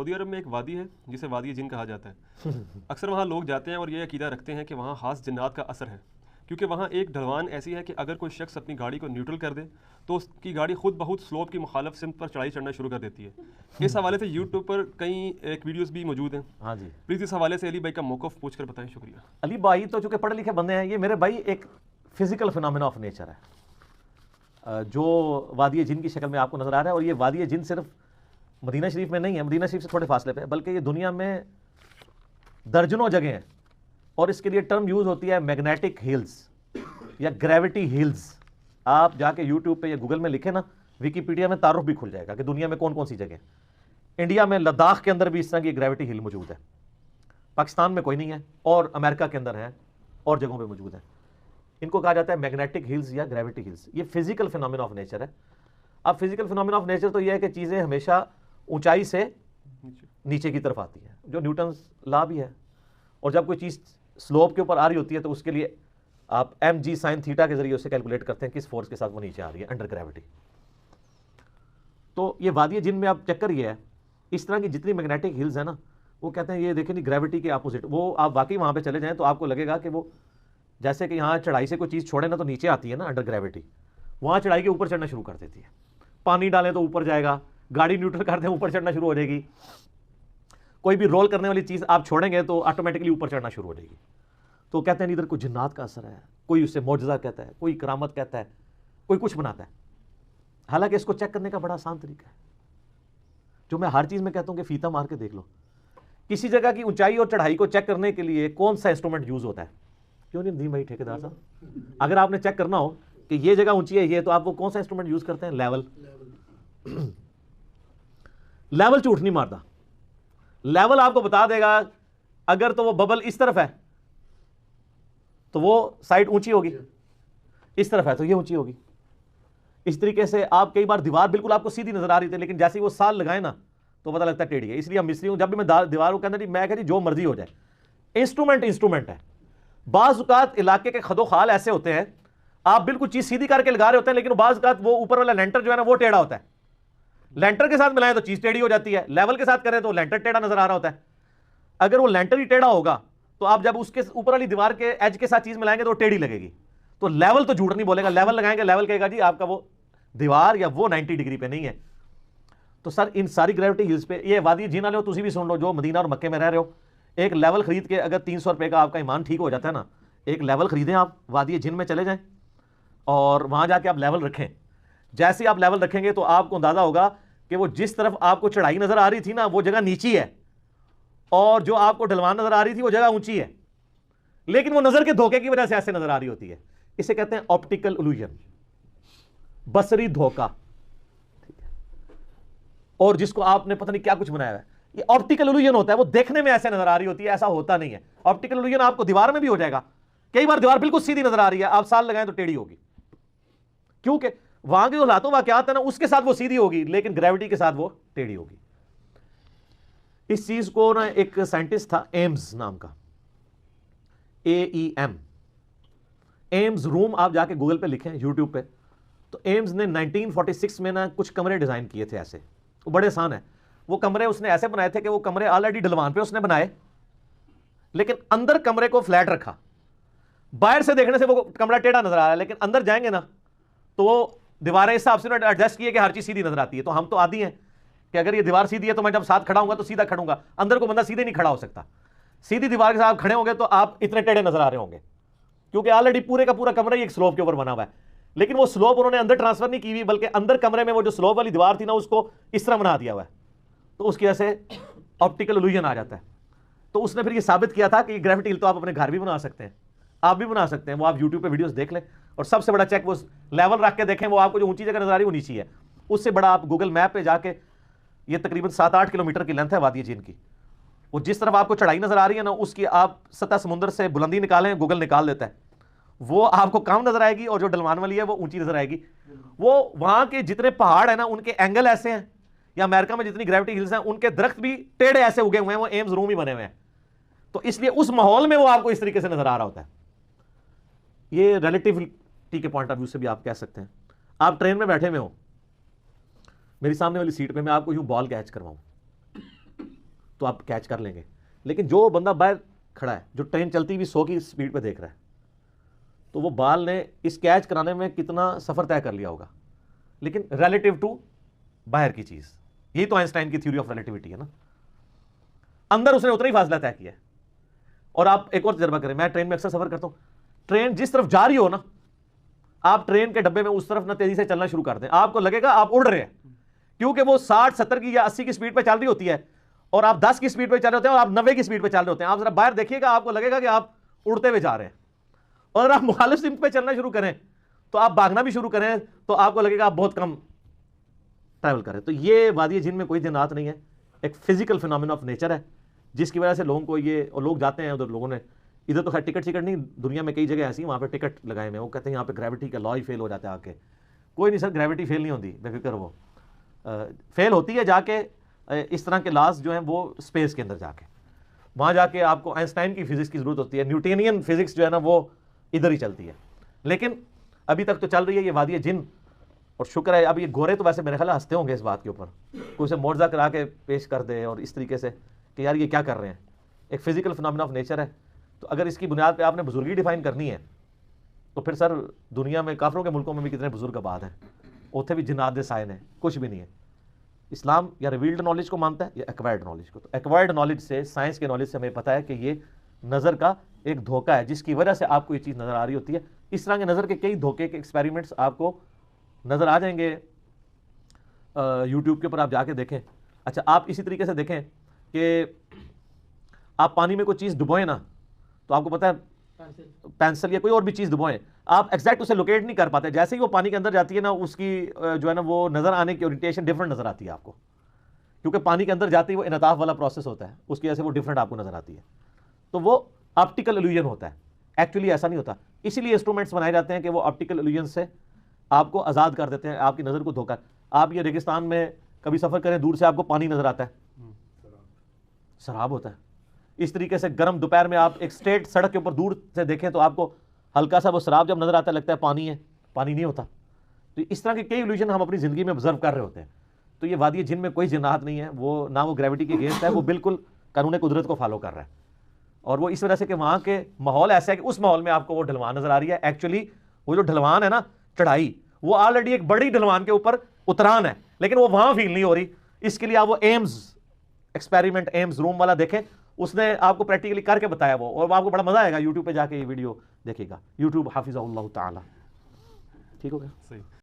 سعودی عرب میں ایک وادی ہے جسے وادی جن کہا جاتا ہے. اکثر وہاں لوگ جاتے ہیں اور یہ عقیدہ رکھتے ہیں کہ وہاں خاص جنات کا اثر ہے، کیونکہ وہاں ایک ڈھلوان ایسی ہے کہ اگر کوئی شخص اپنی گاڑی کو نیوٹرل کر دے تو اس کی گاڑی خود بہت سلوپ کی مخالف سمت پر چڑھائی چڑھنا شروع کر دیتی ہے. اس حوالے سے یوٹیوب پر کئی ایک ویڈیوز بھی موجود ہیں. ہاں جی پلیز اس حوالے سے علی بھائی کا موقف پوچھ کر بتائیں. شکریہ. علی بھائی تو چونکہ پڑھے لکھے بندے ہیں، یہ میرے بھائی ایک فزیکل فنامنا آف نیچر ہے جو وادی جن کی شکل میں آپ کو نظر آ رہا ہے. اور یہ وادی جن صرف مدینہ شریف میں نہیں ہے، مدینہ شریف سے تھوڑے فاصلے پہ، بلکہ یہ دنیا میں درجنوں جگہ ہیں. اور اس کے لیے ٹرم یوز ہوتی ہے میگنیٹک ہلز یا گریوٹی ہلز. آپ جا کے یوٹیوب پہ یا گوگل میں لکھیں نا، ویکیپیڈیا میں تعارف بھی کھل جائے گا کہ دنیا میں کون کون سی جگہ. انڈیا میں لداخ کے اندر بھی اس طرح کی گریوٹی ہل موجود ہے، پاکستان میں کوئی نہیں ہے، اور امریکہ کے اندر ہے اور جگہوں پہ موجود ہے. ان کو کہا جاتا ہے میگنیٹک ہلز یا گریوٹی ہلز. یہ فزیکل فینومینا آف نیچر ہے. اب فزیکل فینومینا آف نیچر تو یہ ہے کہ چیزیں ہمیشہ اونچائی سے نیچے کی طرف آتی ہے، جو نیوٹنز لا بھی ہے. اور جب کوئی چیز سلوپ کے اوپر آ رہی ہوتی ہے تو اس کے لیے آپ ایم جی سائن تھیٹا کے ذریعے اسے کیلکولیٹ کرتے ہیں کس فورس کے ساتھ وہ نیچے آ رہی ہے انڈر گریوٹی. تو یہ وادی جن میں آپ چکر یہ ہے، اس طرح کی جتنی میگنیٹک ہلز ہیں نا، وہ کہتے ہیں یہ دیکھیں نہیں گریوٹی کے اپوزٹ. وہ آپ واقعی وہاں پہ چلے جائیں تو آپ کو لگے گا کہ وہ جیسے کہ یہاں چڑھائی سے کوئی چیز چھوڑے نا تو نیچے آتی ہے نا انڈر گریوٹی، وہاں چڑھائی کے اوپر چڑھنا شروع کر دیتی ہے. پانی ڈالیں تو اوپر جائے گا، گاڑی نیوٹرل کر دیں اوپر چڑھنا شروع ہو جائے گی. کوئی بھی رول کرنے والی چیز آپ چھوڑیں گے تو آٹومیٹکلی اوپر چڑھنا شروع ہو جائے گی. تو کہتے ہیں ادھر کوئی جنات کا اثر ہے، کوئی اسے معجزہ کہتا ہے، کوئی کرامت کہتا ہے، کوئی کچھ بناتا ہے. حالانکہ اس کو چیک کرنے کا بڑا آسان طریقہ ہے، جو میں ہر چیز میں کہتا ہوں کہ فیتا مار کے دیکھ لو. کسی جگہ کی اونچائی اور چڑھائی کو چیک کرنے کے لیے کون سا انسٹرومنٹ یوز ہوتا ہے؟ کیوں نہیں ندیم بھائی ٹھیکیدار صاحب، اگر آپ نے چیک کرنا ہو کہ یہ جگہ اونچی ہے یہ، تو آپ وہ کون سا انسٹرومنٹ یوز کرتے ہیں؟ لیول. لیول جھوٹ نہیں مارتا. لیول آپ کو بتا دے گا اگر تو وہ ببل اس طرف ہے تو وہ سائڈ اونچی ہوگی، اس طرف ہے تو یہ اونچی ہوگی. اس طریقے سے آپ کئی بار دیوار بالکل آپ کو سیدھی نظر آ رہی تھی، لیکن جیسے وہ سال لگائے نا تو پتہ لگتا ہے ٹیڑھی ہے. اس لیے ہم مستری ہوں، جب بھی میں دیوار کو کہنا میں کہ جو مرضی ہو جائے، انسٹرومنٹ ہے. بعض اوقات علاقے کے خد و خال ایسے ہوتے ہیں آپ بالکل چیز سیدھی کر کے لگا رہے ہوتے ہیں، لیکن بعض اوقات وہ اوپر والا لینٹر جو ہے نا وہ ٹیڑھا ہوتا ہے. لینٹر کے ساتھ ملائیں تو چیز ٹیڑھی ہو جاتی ہے، لیول کے ساتھ کریں تو لینٹر ٹیڑھا نظر آ رہا ہوتا ہے. اگر وہ لینٹر ہی ٹیڑھا ہوگا تو آپ جب اس کے اوپر والی دیوار کے ایج کے ساتھ چیز ملائیں گے تو وہ ٹیڑھی لگے گی. تو لیول تو جھوٹ نہیں بولے گا، لیول لگائیں گے لیول کہے گا جی آپ کا وہ دیوار یا وہ 90 ڈگری پہ نہیں ہے. تو سر ان ساری گریوٹی ہلز پہ یہ وادی جن والے ہو تسی بھی سن لو جو مدینہ اور مکے میں رہ رہے ہو، ایک لیول خرید کے اگر 300 روپے کا آپ کا ایمان ٹھیک ہو جاتا ہے نا، ایک لیول خریدیں آپ وادی جن میں چلے جائیں اور وہاں جا کے آپ لیول رکھیں. جیسے ہی آپ لیول رکھیں گے تو آپ کو اندازہ ہوگا کہ وہ جس طرف آپ کو چڑھائی نظر آ رہی تھی نا وہ جگہ نیچی ہے، اور جو آپ کو ڈھلوان نظر آ رہی تھی وہ جگہ اونچی ہے، لیکن وہ نظر کے دھوکے کی وجہ سے ایسے نظر آ رہی ہوتی ہے. اسے کہتے ہیں آپٹیکل الوژن، بصری دھوکہ. اور جس کو آپ نے پتہ نہیں کیا کچھ بنایا ہے، یہ آپٹیکل الوژن ہوتا ہے. وہ دیکھنے میں ایسے نظر آ رہی ہوتی ہے، ایسا ہوتا نہیں ہے. آپٹیکل الوژن آپ کو دیوار میں بھی ہو جائے گا. کئی بار دیوار بالکل سیدھی نظر آ رہی ہے، آپ سال لگائیں تو ٹیڑھی ہوگی، کیونکہ وہاں کے جو حالات واقعات ہیں نا اس کے ساتھ وہ سیدھی ہوگی، لیکن گریوٹی کے ساتھ وہ ٹیڑھی ہوگی. اس چیز کو نا ایک سائنٹسٹ تھا ایمز نام کا، AEM، ایمز روم. آپ جا کے گوگل پہ لکھیں یوٹیوب پہ تو ایمز نے 1946 میں نا کچھ کمرے ڈیزائن کیے تھے ایسے. وہ بڑے آسان ہیں. وہ کمرے اس نے ایسے بنائے تھے کہ وہ کمرے آلریڈی ڈھلوان پہ اس نے بنائے، لیکن اندر کمرے کو فلیٹ رکھا. باہر سے دیکھنے سے وہ کمرہ ٹیڑھا نظر آ رہا ہے، لیکن اندر جائیں گے نا تو وہ دیواریں اس حساب سے ایڈجسٹ کیے کہ ہر چیز سیدھی نظر آتی ہے. تو ہم تو عادی ہیں کہ اگر یہ دیوار سیدھی ہے تو میں جب ساتھ کھڑا ہوں گا تو سیدھا کھڑوں گا. اندر کو بندہ سیدھے نہیں کھڑا ہو سکتا. سیدھی دیوار کے ساتھ کھڑے ہوں گے تو آپ اتنے ٹیڑھے نظر آ رہے ہوں گے، کیونکہ آلریڈی پورے کا پورا کمرہ ایک سلوپ کے اوپر بنا ہوا ہے. لیکن وہ سلوپ انہوں نے اندر ٹرانسفر نہیں کی ہوئی، بلکہ اندر کمرے میں وہ جو سلوپ والی دیوار تھی نا اس کو اس طرح بنا دیا ہوا ہے. تو اس کی وجہ سے آپٹیکل الوژن آ جاتا ہے. تو اس نے پھر یہ ثابت کیا تھا کہ یہ گریوٹی ہل تو آپ اپنے گھر بھی بنا سکتے ہیں، آپ بھی بنا سکتے ہیں. وہ آپ یوٹیوب پہ ویڈیوز دیکھ لیں، اور سب سے بڑا چیک وہ لیول رکھ کے دیکھیں، وہ آپ کو جو اونچی جگہ نظر آ رہی ہے وہ نیچی ہے. اس سے بڑا آپ گوگل میپ پہ جا کے، یہ تقریباً 7-8 کلومیٹر کی لینتھ ہے وادی جن کی. وہ جس طرف آپ کو چڑھائی نظر آ رہی ہے نا اس کی آپ سطح سمندر سے بلندی نکالیں، گوگل نکال دیتا ہے، وہ آپ کو کم نظر آئے گی، اور جو ڈلوان والی ہے وہ اونچی نظر آئے گی. وہ وہاں کے جتنے پہاڑ ہیں نا ان کے اینگل ایسے ہیں، یا امریکہ میں جتنی گریوٹی ہلز ہیں ان کے درخت بھی ٹیڑھے ایسے اگے ہوئے ہیں، وہ ایمز روم ہی بنے ہوئے ہیں. تو اس لیے اس ماحول میں وہ آپ کو اس طریقے سے نظر آ رہا ہوتا ہے. یہ ریلیٹیوٹی کے پوائنٹ آف ویو سے بھی آپ کہہ سکتے ہیں. آپ ٹرین میں بیٹھے ہوئے ہوں، میری سامنے والی سیٹ پہ میں آپ کو یوں بال کیچ کرواؤں، تو آپ کیچ کر لیں گے. لیکن جو بندہ باہر کھڑا ہے, جو ٹرین چلتی بھی 100 کی سپیڈ پہ دیکھ رہا ہے, تو وہ بال نے اس کیچ کرانے میں کتنا سفر طے کر لیا ہوگا, لیکن ریلیٹیو ٹو باہر کی چیز. یہی تو آئنسٹائن کی تھیوری آف ریلیٹیوٹی ہے نا, اندر اس نے اتنا ہی فاصلہ طے کیا ہے. اور آپ ایک اور تجربہ کریں, میں ٹرین میں اکثر سفر کرتا ہوں, ٹرین جس طرف جا رہی ہو نا, آپ ٹرین کے ڈبے میں اس طرف نہ تیزی سے چلنا شروع کر دیں, آپ کو لگے گا آپ اڑ رہے ہیں, کیونکہ وہ 60 70 کی یا 80 کی سپیڈ پہ چل رہی ہوتی ہے اور آپ 10 کی سپیڈ پہ چل رہے ہوتے ہیں اور آپ 90 کی سپیڈ پہ چل رہے ہوتے ہیں. آپ ذرا باہر دیکھیے گا, آپ کو لگے گا کہ آپ اڑتے ہوئے جا رہے ہیں. اور اگر آپ مخالف سمت پہ چلنا شروع کریں تو آپ بھاگنا بھی شروع کریں تو آپ کو لگے گا آپ بہت کم ٹریول کریں. تو یہ وادی جن میں کوئی جنات نہیں ہے, ایک فزیکل فینومینا آف نیچر ہے, جس کی وجہ سے لوگوں کو یہ, اور لوگ جاتے ہیں ادھر, لوگوں نے ادھر تو خیر ٹکٹ نہیں, دنیا میں کئی جگہ ایسی ہیں وہاں پہ ٹکٹ لگائے ہوئے ہیں, وہ کہتے ہیں یہاں پہ گریوٹی کا لا ہی فیل ہو جاتا ہے آ کے. کوئی نہیں سر, گریوٹی فیل نہیں ہوتی, بے فکر. وہ فیل ہوتی ہے جا کے اس طرح کے لاز جو ہیں وہ اسپیس کے اندر جا کے, وہاں جا کے آپ کو آئنسٹائن کی فزکس کی ضرورت ہوتی ہے, نیوٹینین فزکس جو ہے نا وہ ادھر ہی چلتی ہے. لیکن ابھی تک تو چل رہی ہے یہ وادی جن, اور شکر ہے. اب یہ گورے تو ویسے میرے خیال ہنستے ہوں گے اس بات کے اوپر, کوئی اسے معجزہ کرا کے پیش کر دے اور اس طریقے سے کہ یار یہ کیا کر رہے ہیں. ایک فزیکل فینومینا آف نیچر ہے, تو اگر اس کی بنیاد پہ آپ نے بزرگی ڈیفائن کرنی ہے تو پھر سر دنیا میں کافروں کے ملکوں میں بھی کتنے بزرگ آباد ہیں, اتنے بھی جنات دے سائن ہیں, کچھ بھی نہیں ہے. اسلام یا ریویلڈ نالج کو مانتا ہے یا ایکوائرڈ نالج کو. تو ایکوائرڈ نالج سے, سائنس کے نالج سے ہمیں پتہ ہے کہ یہ نظر کا ایک دھوکہ ہے, جس کی وجہ سے آپ کو یہ چیز نظر آ رہی ہوتی ہے. اس طرح کے نظر کے کئی دھوکے کے ایکسپیریمنٹس آپ کو نظر آ جائیں گے یوٹیوب کے اوپر, آپ جا کے دیکھیں. اچھا, آپ اسی طریقے سے دیکھیں کہ آپ پانی میں کوئی چیز ڈبوئیں نا, تو آپ کو پتہ ہے پینسل یا کوئی اور بھی چیز ڈبوئیں, آپ ایگزیکٹ اسے لوکیٹ نہیں کر پاتے. جیسے ہی وہ پانی کے اندر جاتی ہے نا, اس کی جو ہے نا وہ نظر آنے کی اورینٹیشن ڈفرنٹ نظر آتی ہے آپ کو, کیونکہ پانی کے اندر جاتے ہی وہ انعطاف والا پروسیس ہوتا ہے, اس کی وجہ سے وہ ڈفرنٹ آپ کو نظر آتی ہے. تو وہ آپٹیکل ایلیوژن ہوتا ہے, ایکچولی ایسا نہیں ہوتا. اسی لیے انسٹرومنٹس بنائے جاتے ہیں کہ وہ آپٹیکل ایلیوژن سے آپ کو آزاد کر دیتے ہیں, آپ کی نظر کو دھوکا. آپ یہ ریگستان میں کبھی سفر کریں, دور سے آپ کو پانی نظر آتا ہے, سراب ہوتا ہے. اس طریقے سے گرم دوپہر میں آپ ایک اسٹریٹ سڑک کے اوپر دور سے دیکھیں تو آپ کو ہلکا سا وہ سراب جب نظر آتا ہے لگتا ہے پانی ہے, پانی نہیں ہوتا. تو اس طرح کے کئی ایلیوژن ہم اپنی زندگی میں آبزرو کر رہے ہوتے ہیں. تو یہ وادی جن میں کوئی جنات نہیں ہے, وہ نہ وہ گریوٹی کے اگینسٹ ہے, وہ بالکل قانون قدرت کو فالو کر رہا ہے. اور وہ اس وجہ سے کہ وہاں کے ماحول ایسا ہے کہ اس ماحول میں آپ کو وہ ڈھلوان نظر آ رہی ہے. ایکچولی وہ جو ڈھلوان ہے نا, چڑھائی, وہ آلریڈی ایک بڑی ڈھلوان کے اوپر اتران ہے, لیکن وہ وہاں فیل نہیں ہو رہی. اس کے لیے آپ وہ ایمز ایکسپیریمنٹ, ایمز روم والا دیکھیں, اس نے آپ کو پریکٹیکلی کر کے بتایا وہ, اور آپ کو بڑا مزہ آئے گا. یوٹیوب پہ جا کے یہ ویڈیو دیکھے گا, یوٹیوب حافظ اللہ تعالی. ٹھیک ہو گیا.